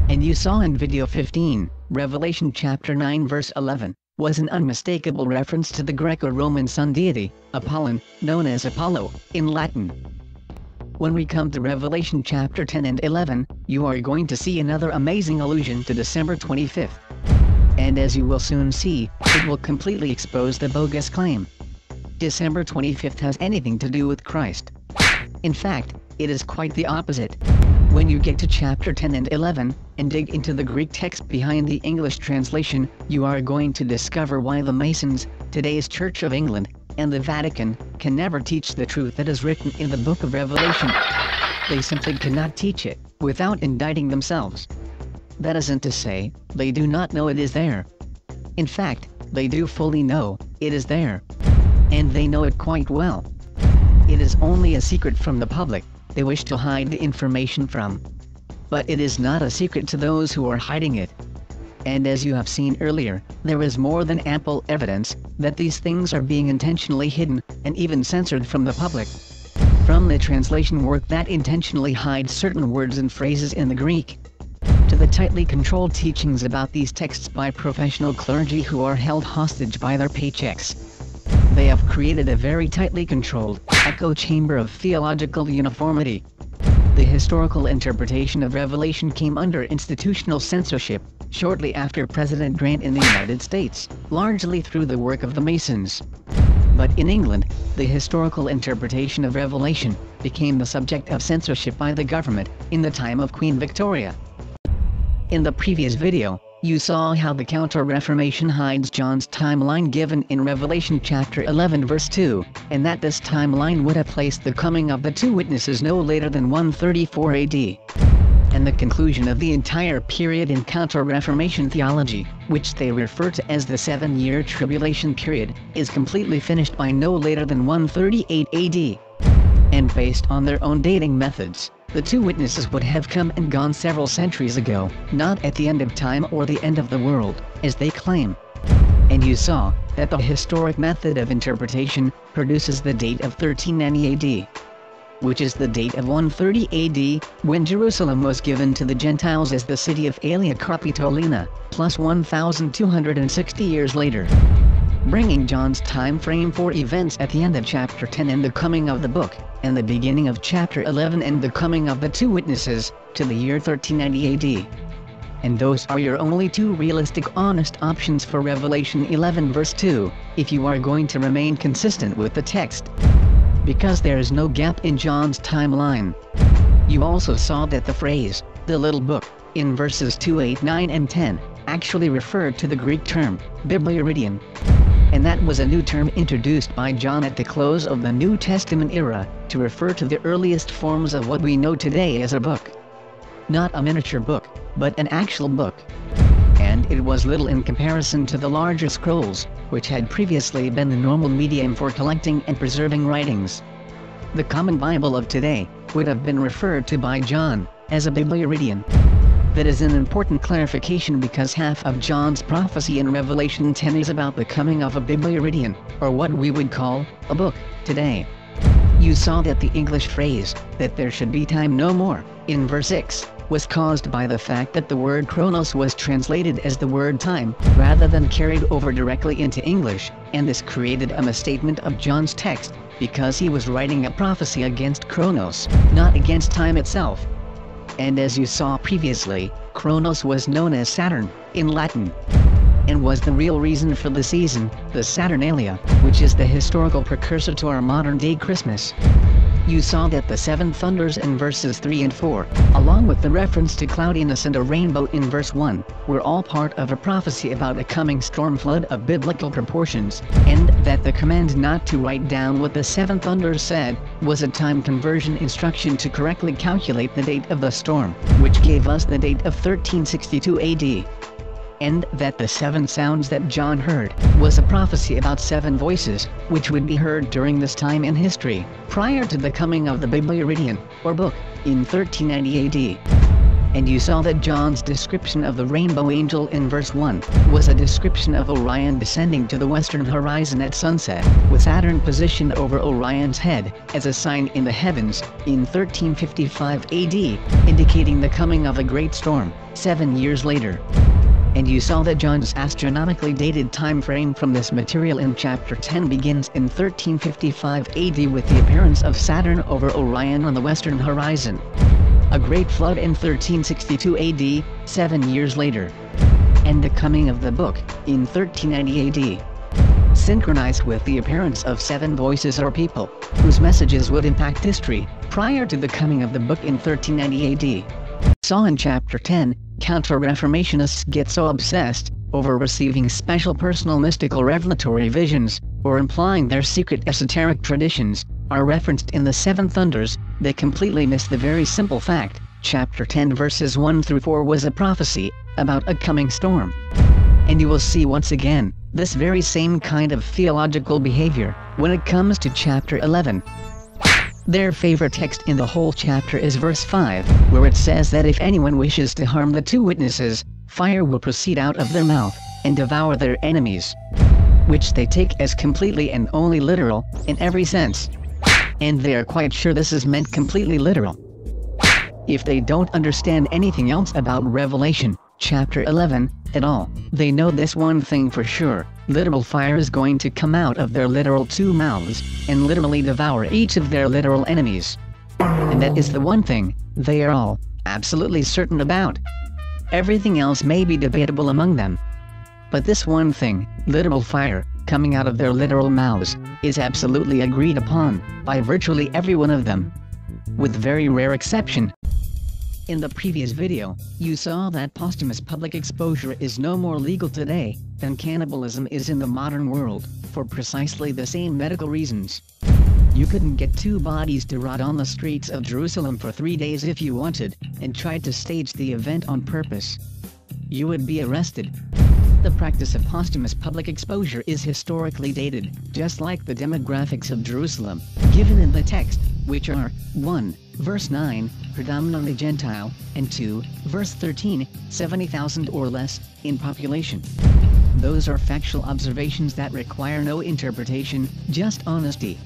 And you saw in video 15, Revelation chapter 9 verse 11, was an unmistakable reference to the Greco-Roman sun deity, Apollon, known as Apollo, in Latin. When we come to Revelation chapter 10 and 11, you are going to see another amazing allusion to December 25th. And as you will soon see, it will completely expose the bogus claim December 25th has anything to do with Christ. In fact, it is quite the opposite. When you get to chapter 10 and 11, and dig into the Greek text behind the English translation, you are going to discover why the Masons, today's Church of England, and the Vatican, can never teach the truth that is written in the book of Revelation. They simply cannot teach it, without indicting themselves. That isn't to say, they do not know it is there. In fact, they do fully know, it is there. And they know it quite well. It is only a secret from the public, they wish to hide the information from. But it is not a secret to those who are hiding it. And as you have seen earlier, there is more than ample evidence that these things are being intentionally hidden, and even censored from the public. From the translation work that intentionally hides certain words and phrases in the Greek, to the tightly controlled teachings about these texts by professional clergy who are held hostage by their paychecks. They have created a very tightly controlled, echo chamber of theological uniformity. The historical interpretation of Revelation came under institutional censorship, shortly after President Grant in the United States, largely through the work of the Masons. But in England, the historical interpretation of Revelation became the subject of censorship by the government in the time of Queen Victoria. In the previous video, you saw how the Counter-Reformation hides John's timeline given in Revelation chapter 11 verse 2, and that this timeline would have placed the coming of the two witnesses no later than 134 AD. And the conclusion of the entire period in Counter-Reformation theology, which they refer to as the 7-year tribulation period, is completely finished by no later than 138 AD. And based on their own dating methods, the two witnesses would have come and gone several centuries ago, not at the end of time or the end of the world, as they claim. And you saw that the historic method of interpretation produces the date of 1390 AD. Which is the date of 130 AD, when Jerusalem was given to the Gentiles as the city of Aelia Capitolina, plus 1,260 years later. Bringing John's time frame for events at the end of chapter 10 and the coming of the book, and the beginning of chapter 11 and the coming of the two witnesses, to the year 1390 AD. And those are your only two realistic honest options for Revelation 11 verse 2, if you are going to remain consistent with the text. Because there is no gap in John's timeline. You also saw that the phrase, the little book, in verses 2, 8, 9 and 10, actually referred to the Greek term, bibliaridion. And that was a new term introduced by John at the close of the New Testament era, to refer to the earliest forms of what we know today as a book. Not a miniature book, but an actual book. And it was little in comparison to the larger scrolls, which had previously been the normal medium for collecting and preserving writings. The common Bible of today would have been referred to by John as a bibliaridion. That is an important clarification because half of John's prophecy in Revelation 10 is about the coming of a bibliaridion, or what we would call a book today. You saw that the English phrase, that there should be time no more, in verse 6, was caused by the fact that the word chronos was translated as the word time, rather than carried over directly into English, and this created a misstatement of John's text, because he was writing a prophecy against chronos, not against time itself. And as you saw previously, Chronos was known as Saturn, in Latin, and was the real reason for the season, the Saturnalia, which is the historical precursor to our modern-day Christmas. You saw that the seven thunders in verses 3 and 4, along with the reference to cloudiness and a rainbow in verse 1, were all part of a prophecy about a coming storm flood of biblical proportions, and that the command not to write down what the seven thunders said, was a time conversion instruction to correctly calculate the date of the storm, which gave us the date of 1362 AD. And that the seven sounds that John heard was a prophecy about seven voices, which would be heard during this time in history, prior to the coming of the bibliaridion, or book, in 1390 AD. And you saw that John's description of the rainbow angel in verse 1 was a description of Orion descending to the western horizon at sunset, with Saturn positioned over Orion's head, as a sign in the heavens, in 1355 AD, indicating the coming of a great storm, 7 years later. And you saw that John's astronomically dated time frame from this material in chapter 10 begins in 1355 AD with the appearance of Saturn over Orion on the western horizon. A great flood in 1362 AD, 7 years later. And the coming of the book, in 1390 AD. Synchronized with the appearance of seven voices or people, whose messages would impact history, prior to the coming of the book in 1390 AD. Saw in chapter 10, Counter-Reformationists get so obsessed over receiving special personal mystical revelatory visions, or implying their secret esoteric traditions, are referenced in the seven thunders, they completely miss the very simple fact, chapter 10 verses 1 through 4 was a prophecy about a coming storm. And you will see once again, this very same kind of theological behavior, when it comes to chapter 11. Their favorite text in the whole chapter is verse 5, where it says that if anyone wishes to harm the two witnesses, fire will proceed out of their mouth, and devour their enemies. Which they take as completely and only literal, in every sense. And they are quite sure this is meant completely literal. If they don't understand anything else about Revelation, chapter 11, at all, they know this one thing for sure, literal fire is going to come out of their literal two mouths, and literally devour each of their literal enemies. And that is the one thing they are all absolutely certain about. Everything else may be debatable among them. But this one thing, literal fire, coming out of their literal mouths, is absolutely agreed upon by virtually every one of them. With very rare exception. In the previous video, you saw that posthumous public exposure is no more legal today than cannibalism is in the modern world, for precisely the same medical reasons. You couldn't get two bodies to rot on the streets of Jerusalem for 3 days if you wanted, and tried to stage the event on purpose. You would be arrested. The practice of posthumous public exposure is historically dated, just like the demographics of Jerusalem, given in the text, which are 1. Verse 9, predominantly Gentile, and 2. Verse 13, 70,000 or less, in population. Those are factual observations that require no interpretation, just honesty.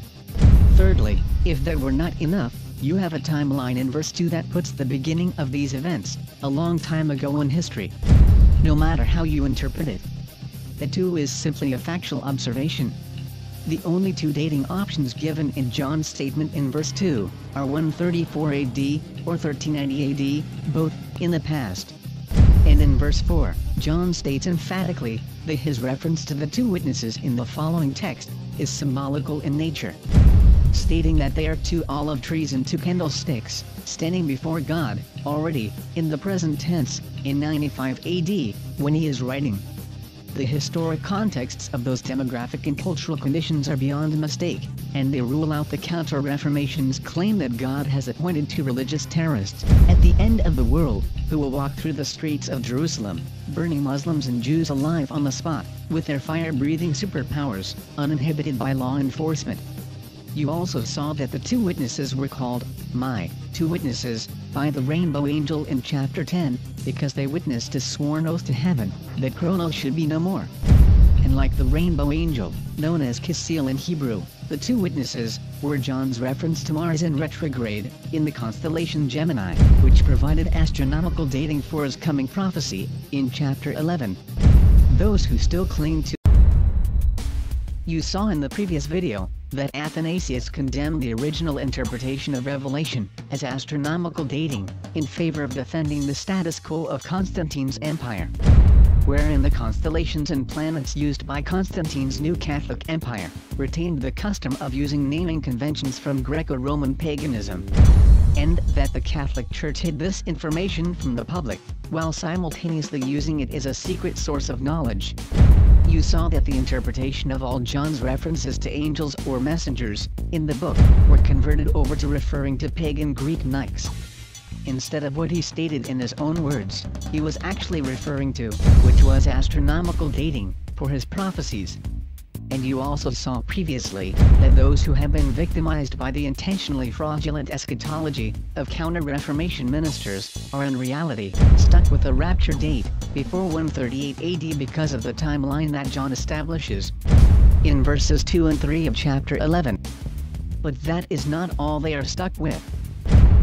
Thirdly, if that were not enough, you have a timeline in verse 2 that puts the beginning of these events, a long time ago in history. No matter how you interpret it. The 2 is simply a factual observation. The only two dating options given in John's statement in verse 2 are 134 AD or 1390 AD, both in the past. And in verse 4, John states emphatically that his reference to the 2 witnesses in the following text is symbolical in nature, stating that they are 2 olive trees and 2 candlesticks, standing before God, already, in the present tense, in 95 AD, when he is writing. The historic contexts of those demographic and cultural conditions are beyond mistake, and they rule out the Counter-Reformation's claim that God has appointed 2 religious terrorists, at the end of the world, who will walk through the streets of Jerusalem, burning Muslims and Jews alive on the spot, with their fire-breathing superpowers, uninhibited by law enforcement. You also saw that the 2 witnesses were called, my 2 witnesses, by the rainbow angel in chapter 10, because they witnessed a sworn oath to heaven, that Chronos should be no more. And like the rainbow angel, known as Kisil in Hebrew, the 2 witnesses were John's reference to Mars in retrograde, in the constellation Gemini, which provided astronomical dating for his coming prophecy, in chapter 11. Those who still cling to. You saw in the previous video that Athanasius condemned the original interpretation of Revelation as astronomical dating, in favor of defending the status quo of Constantine's empire, wherein the constellations and planets used by Constantine's new Catholic empire retained the custom of using naming conventions from Greco-Roman paganism, and that the Catholic Church hid this information from the public, while simultaneously using it as a secret source of knowledge. You saw that the interpretation of all John's references to angels or messengers in the book were converted over to referring to pagan Greek nikes. Instead of what he stated in his own words, he was actually referring to, which was astronomical dating, for his prophecies. And you also saw previously that those who have been victimized by the intentionally fraudulent eschatology of Counter-Reformation ministers are in reality stuck with a rapture date before 138 AD because of the timeline that John establishes in verses 2 and 3 of chapter 11. But that is not all they are stuck with.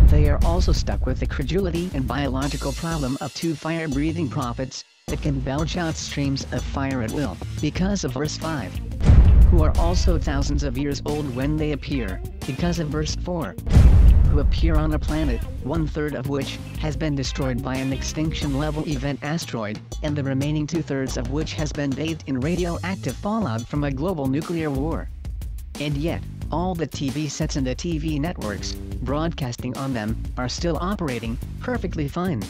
They are also stuck with the credulity and biological problem of 2 fire-breathing prophets that can belch out streams of fire at will, because of verse 5. Who are also thousands of years old when they appear, because of verse 4. Who appear on a planet, 1/3 of which has been destroyed by an extinction-level event asteroid, and the remaining 2/3 of which has been bathed in radioactive fallout from a global nuclear war. And yet, all the TV sets and the TV networks, broadcasting on them, are still operating, perfectly fine.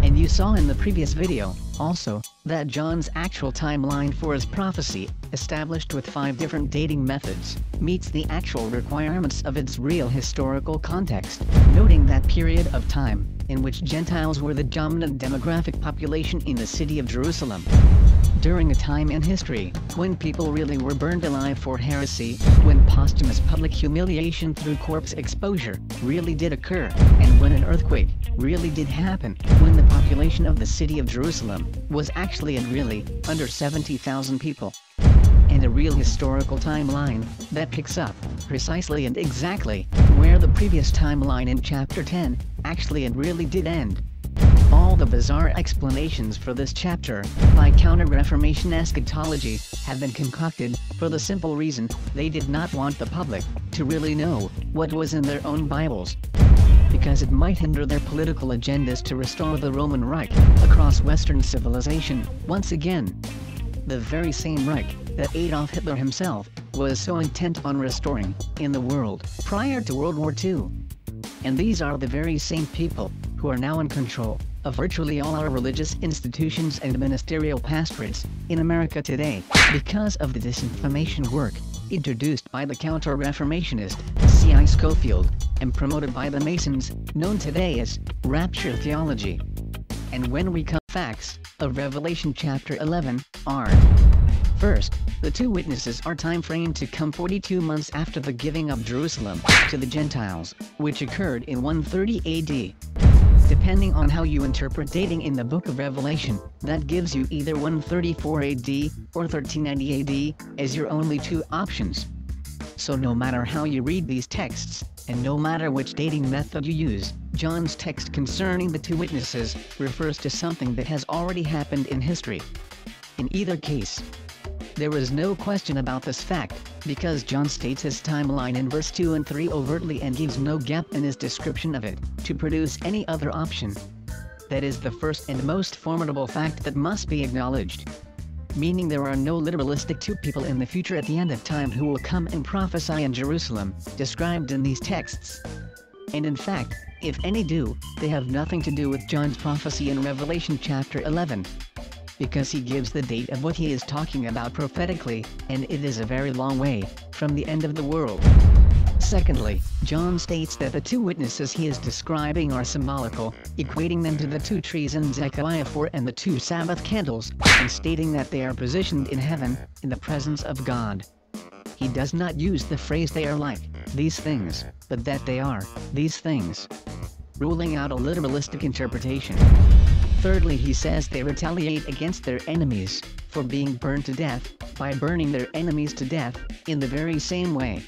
And you saw in the previous video, also, that John's actual timeline for his prophecy, established with 5 different dating methods, meets the actual requirements of its real historical context, noting that period of time, in which Gentiles were the dominant demographic population in the city of Jerusalem. During a time in history, when people really were burned alive for heresy, when posthumous public humiliation through corpse exposure really did occur, and when an earthquake really did happen, when the population of the city of Jerusalem was actually and really under 70,000 people. And a real historical timeline that picks up precisely and exactly where the previous timeline in chapter 10 actually and really did end. All the bizarre explanations for this chapter by Counter-Reformation eschatology have been concocted for the simple reason they did not want the public to really know what was in their own Bibles. because it might hinder their political agendas to restore the Roman Reich across Western civilization once again. The very same Reich that Adolf Hitler himself was so intent on restoring in the world prior to World War II. And these are the very same people who are now in control of virtually all our religious institutions and ministerial pastorates in America today because of the disinformation work introduced by the counter-reformationist C.I. Scofield and promoted by the Masons, known today as rapture theology. And when we come facts of Revelation chapter 11 are: first, the two witnesses are time-framed to come 42 months after the giving of Jerusalem to the Gentiles, which occurred in 130 AD. Depending on how you interpret dating in the book of Revelation, that gives you either 134 AD or 1390 AD as your only two options. So no matter how you read these texts, and no matter which dating method you use, John's text concerning the two witnesses refers to something that has already happened in history. In either case, there is no question about this fact, because John states his timeline in verse 2 and 3 overtly and gives no gap in his description of it, to produce any other option. That is the first and most formidable fact that must be acknowledged. Meaning there are no literalistic two people in the future at the end of time who will come and prophesy in Jerusalem, described in these texts. And in fact, if any do, they have nothing to do with John's prophecy in Revelation chapter 11. Because he gives the date of what he is talking about prophetically, and it is a very long way from the end of the world. Secondly, John states that the two witnesses he is describing are symbolical, equating them to the two trees in Zechariah 4 and the two Sabbath candles, and stating that they are positioned in heaven, in the presence of God. He does not use the phrase "they are like these things," but that they are these things, ruling out a literalistic interpretation. Thirdly, he says they retaliate against their enemies for being burned to death by burning their enemies to death in the very same way.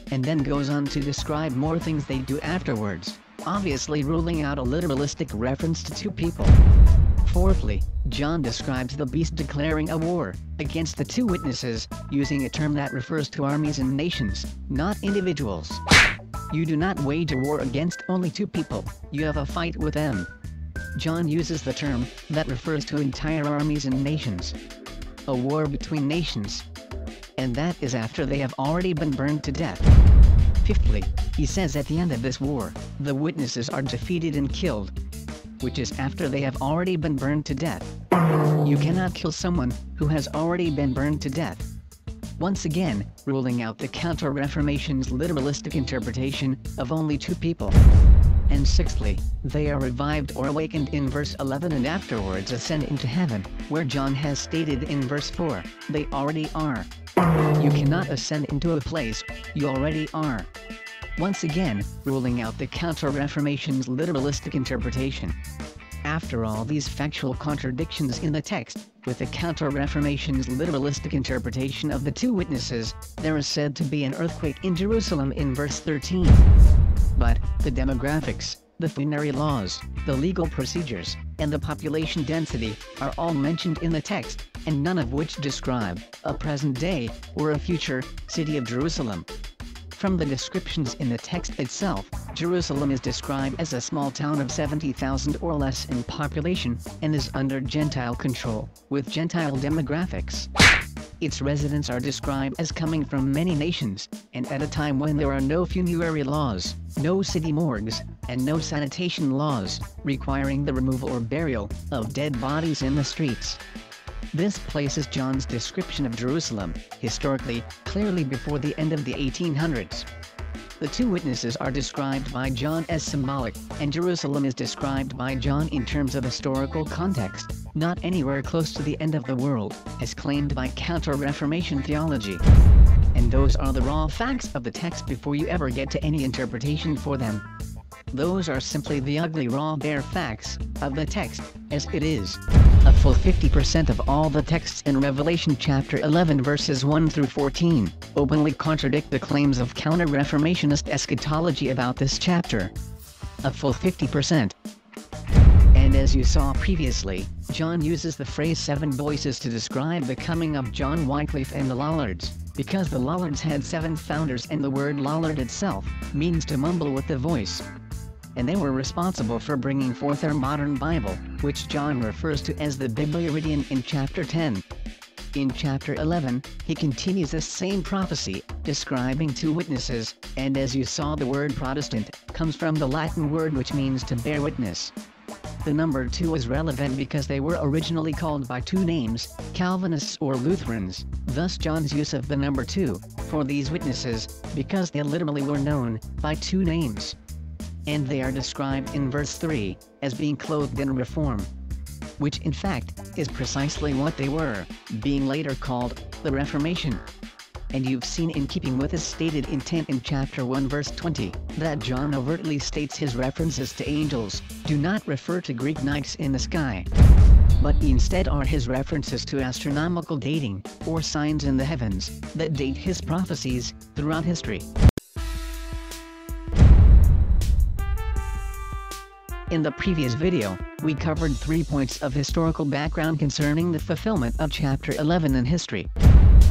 And then goes on to describe more things they do afterwards, obviously ruling out a literalistic reference to two people. Fourthly, John describes the beast declaring a war against the two witnesses, using a term that refers to armies and nations, not individuals. You do not wage a war against only two people, you have a fight with them. John uses the term that refers to entire armies and nations. A war between nations. And that is after they have already been burned to death. Fifthly, he says at the end of this war, the witnesses are defeated and killed, which is after they have already been burned to death. You cannot kill someone who has already been burned to death. Once again, ruling out the Counter-Reformation's literalistic interpretation of only two people. And sixthly, they are revived or awakened in verse 11 and afterwards ascend into heaven, where John has stated in verse 4, they already are. You cannot ascend into a place, you already are. Once again, ruling out the Counter-Reformation's literalistic interpretation. After all these factual contradictions in the text, with the Counter-Reformation's literalistic interpretation of the two witnesses, there is said to be an earthquake in Jerusalem in verse 13. But, the demographics, the funerary laws, the legal procedures, and the population density are all mentioned in the text, and none of which describe a present day or a future city of Jerusalem. From the descriptions in the text itself, Jerusalem is described as a small town of 70,000 or less in population, and is under Gentile control, with Gentile demographics. Its residents are described as coming from many nations, and at a time when there are no funerary laws, no city morgues, and no sanitation laws, requiring the removal or burial of dead bodies in the streets. This places John's description of Jerusalem, historically, clearly before the end of the 1800s. The two witnesses are described by John as symbolic, and Jerusalem is described by John in terms of historical context, not anywhere close to the end of the world, as claimed by Counter-Reformation theology. And those are the raw facts of the text before you ever get to any interpretation for them. Those are simply the ugly raw bare facts of the text, as it is. A full 50% of all the texts in Revelation chapter 11 verses 1 through 14 openly contradict the claims of counter-reformationist eschatology about this chapter. A full 50%. And as you saw previously, John uses the phrase 7 voices to describe the coming of John Wycliffe and the Lollards, because the Lollards had 7 founders and the word Lollard itself means to mumble with the voice. and they were responsible for bringing forth our modern Bible, which John refers to as the Bibliaridion in chapter 10. In chapter 11, he continues this same prophecy, describing two witnesses, and as you saw, the word Protestant comes from the Latin word which means to bear witness. The number 2 is relevant because they were originally called by two names, Calvinists or Lutherans, thus John's use of the number 2 for these witnesses, because they literally were known by two names. And they are described in verse 3 as being clothed in reform, which in fact is precisely what they were, being later called the Reformation. And you've seen, in keeping with his stated intent in chapter 1 verse 20, that John overtly states his references to angels do not refer to Greek nights in the sky, but instead are his references to astronomical dating, or signs in the heavens, that date his prophecies throughout history. In the previous video, we covered 3 points of historical background concerning the fulfillment of chapter 11 in history.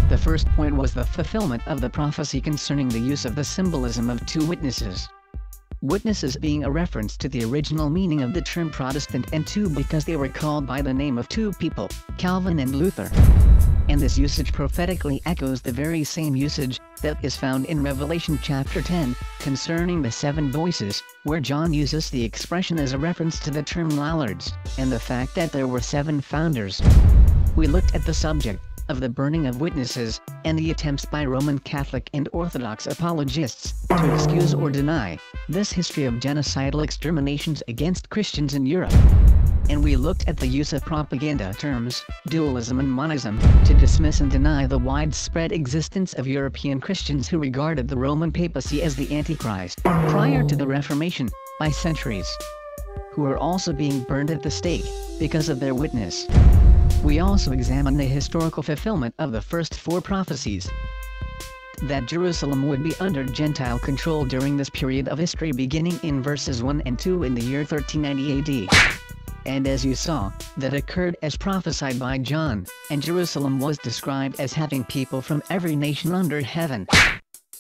The first point was the fulfillment of the prophecy concerning the use of the symbolism of two witnesses. Witnesses being a reference to the original meaning of the term Protestant, and two because they were called by the name of two people, Calvin and Luther. And this usage prophetically echoes the very same usage that is found in Revelation chapter 10, concerning the 7 voices, where John uses the expression as a reference to the term Lollards, and the fact that there were 7 founders. We looked at the subject of the burning of witnesses, and the attempts by Roman Catholic and Orthodox apologists to excuse or deny this history of genocidal exterminations against Christians in Europe. And we looked at the use of propaganda terms, dualism and monism, to dismiss and deny the widespread existence of European Christians who regarded the Roman papacy as the Antichrist, prior to the Reformation, by centuries, who were also being burned at the stake because of their witness. We also examined the historical fulfillment of the first 4 prophecies, that Jerusalem would be under Gentile control during this period of history, beginning in verses 1 and 2 in the year 1390 AD. And as you saw, that occurred as prophesied by John, and Jerusalem was described as having people from every nation under heaven.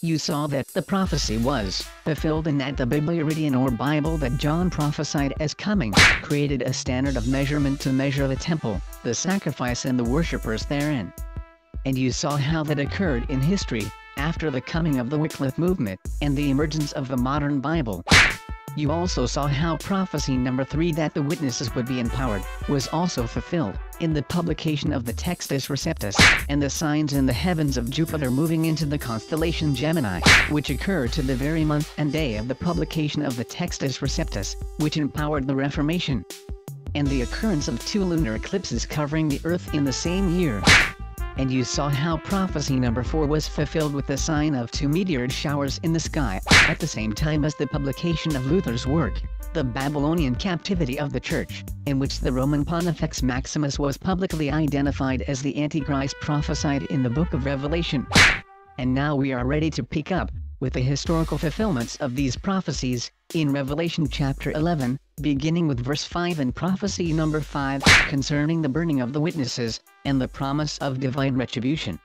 You saw that the prophecy was fulfilled, and that the Bibliaridion or Bible that John prophesied as coming created a standard of measurement to measure the temple, the sacrifice and the worshippers therein. And you saw how that occurred in history, after the coming of the Wycliffe movement, and the emergence of the modern Bible. You also saw how prophecy number 3, that the witnesses would be empowered, was also fulfilled, in the publication of the Textus Receptus, and the signs in the heavens of Jupiter moving into the constellation Gemini, which occurred to the very month and day of the publication of the Textus Receptus, which empowered the Reformation. And the occurrence of 2 lunar eclipses covering the Earth in the same year. And you saw how prophecy number 4 was fulfilled with the sign of 2 meteor showers in the sky, at the same time as the publication of Luther's work, The Babylonian Captivity of the Church, in which the Roman Pontifex Maximus was publicly identified as the Antichrist prophesied in the book of Revelation. And now we are ready to pick up with the historical fulfillments of these prophecies, in Revelation chapter 11, beginning with verse 5 and prophecy number 5, concerning the burning of the witnesses, and the promise of divine retribution.